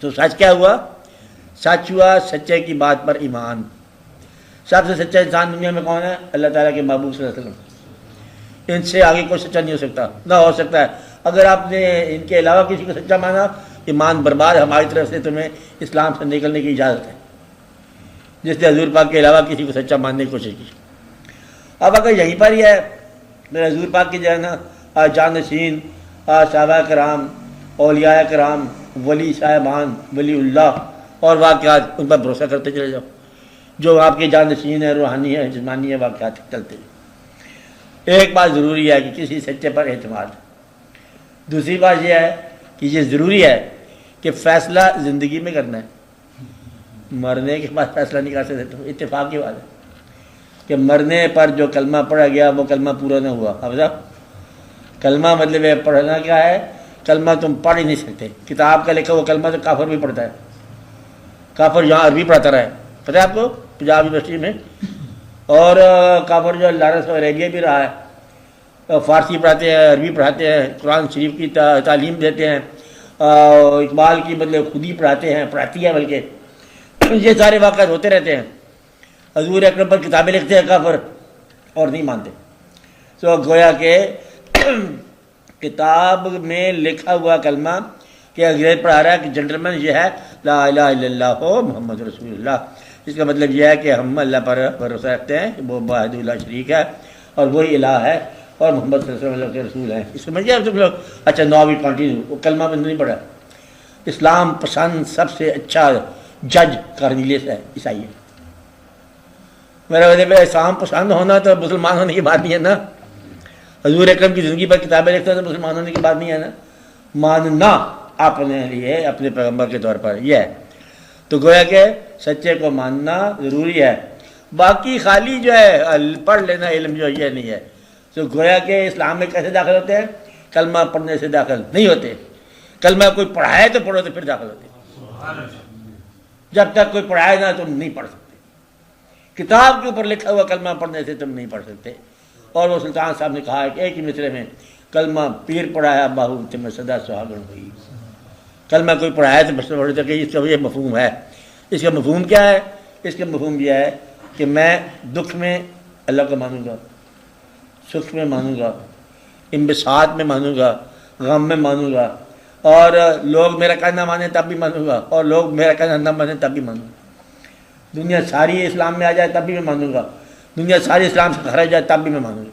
تو سچ کیا ہوا؟ سچ ہوا سچے کی بات پر ایمان۔ سب سے سچا انسان دنیا میں کون ہے؟ اللہ تعالیٰ کے محبوب صلی اللہ علیہ وسلم۔ ان سے آگے کوئی سچا نہیں ہو سکتا، نہ ہو سکتا ہے۔ اگر آپ نے ان کے علاوہ کسی کو سچا مانا، ایمان برباد۔ ہماری طرف سے تمہیں اسلام سے نکلنے کی اجازت ہے، جس نے حضور پاک کے علاوہ کسی کو سچا ماننے کی کوشش کی۔ اب اگر یہیں پر ہی ہے، میرے حضور پاک کی جو ہے نا جانشین صحابہ کرام، اولیاء کرام، ولی صاحبان، ولی اللہ اور واقعات، ان پر بھروسہ کرتے چلے جاؤ، جو آپ کے جانشین ہے، روحانی ہے، جسمانی ہے، واقعات چلتے ہیں۔ ایک بات ضروری ہے کہ کسی سچے پر اعتماد۔ دوسری بات یہ ہے کہ یہ ضروری ہے کہ فیصلہ زندگی میں کرنا ہے، مرنے کے بعد فیصلہ نہیں کر سکتے۔ تو اتفاق کی بات ہے کہ مرنے پر جو کلمہ پڑھا گیا وہ کلمہ پورا نہ ہوا۔ حافظہ، کلمہ مطلب ہے پڑھنا کیا ہے؟ کلمہ تم پڑھ ہی نہیں سکتے۔ کتاب کا لکھا وہ کلمہ تو کافر بھی پڑھتا ہے، کافر یہاں عربی پڑھاتا رہا ہے، پتہ ہے آپ کو، پنجاب یونیورسٹی میں، اور کافر جو لارنس عربیہ بھی رہا ہے، فارسی پڑھاتے ہیں، عربی پڑھاتے ہیں، قرآن شریف کی تعلیم دیتے ہیں، اقبال کی مطلب خود ہی پڑھاتے ہیں، پڑھاتی ہے بلکہ۔ یہ سارے واقعات ہوتے رہتے ہیں۔ حضور اکرم پر کتابیں لکھتے ہیں کافر اور نہیں مانتے۔ تو گویا کہ کتاب میں لکھا ہوا کلمہ کہ انگریز پڑھا رہا ہے کہ جنٹلمین یہ ہے لا الہ الا اللہ محمد رسول اللہ، اس کا مطلب یہ ہے کہ ہم اللہ پر بھروسہ رکھتے ہیں کہ وہ واحد لا شریک ہے اور وہی الہ ہے اور محمد صلی اللہ علیہ وسلم کے رسول ہیں۔ اس سمجھے آپ لوگ؟ اچھا نو وی کنٹینیو، وہ کلمہ میں نہیں پڑھا۔ اسلام پسند سب سے اچھا جج کارنیلیس ہے، عیسائی ہے۔ میرا مطلب ہے اسلام پسند ہونا تو مسلمان ہونے کی بات نہیں ہے نا۔ حضور اکرم کی زندگی پر کتابیں لکھتا ہے تو مسلمان ہونے کی بات نہیں ہے نا۔ ماننا اپنے لیے اپنے پیغمبر کے طور پر یہ ہے۔ تو گویا کہ سچے کو ماننا ضروری ہے، باقی خالی جو ہے پڑھ لینا علم جو یہ نہیں ہے۔ تو گویا کہ اسلام میں کیسے داخل ہوتے ہیں؟ کلمہ پڑھنے سے داخل نہیں ہوتے۔ کلمہ کوئی پڑھائے تو پڑھو تو پھر داخل ہوتے، جب تک کوئی پڑھائے نہ تم نہیں پڑھ سکتے۔ کتاب کے اوپر لکھا ہوا کلمہ پڑھنے سے تم نہیں پڑھ سکتے۔ اور وہ سلطان صاحب نے کہا کہ ایک ہی مصرے میں کلمہ پیر پڑھایا باہو تمہیں صدا سہاگن ہوئی۔ کلمہ کوئی پڑھایا تو بس پڑھتے کہ اس کا یہ مفہوم ہے۔ اس کا مفہوم کیا ہے؟ اس کا مفہوم یہ ہے کہ میں دکھ میں اللہ کو مانوں گا، سکھ میں مانوں گا، انبساط میں مانوں گا، غم میں مانوں گا، اور لوگ میرا کہنا مانیں تب بھی مانوں گا، اور لوگ میرا کہنا نہ مانیں تب بھی مانوں گا۔ دنیا ساری اسلام میں آ جائے تب بھی میں مانوں گا، دنیا ساری اسلام سے خارج جائے تب بھی میں مانوں گا۔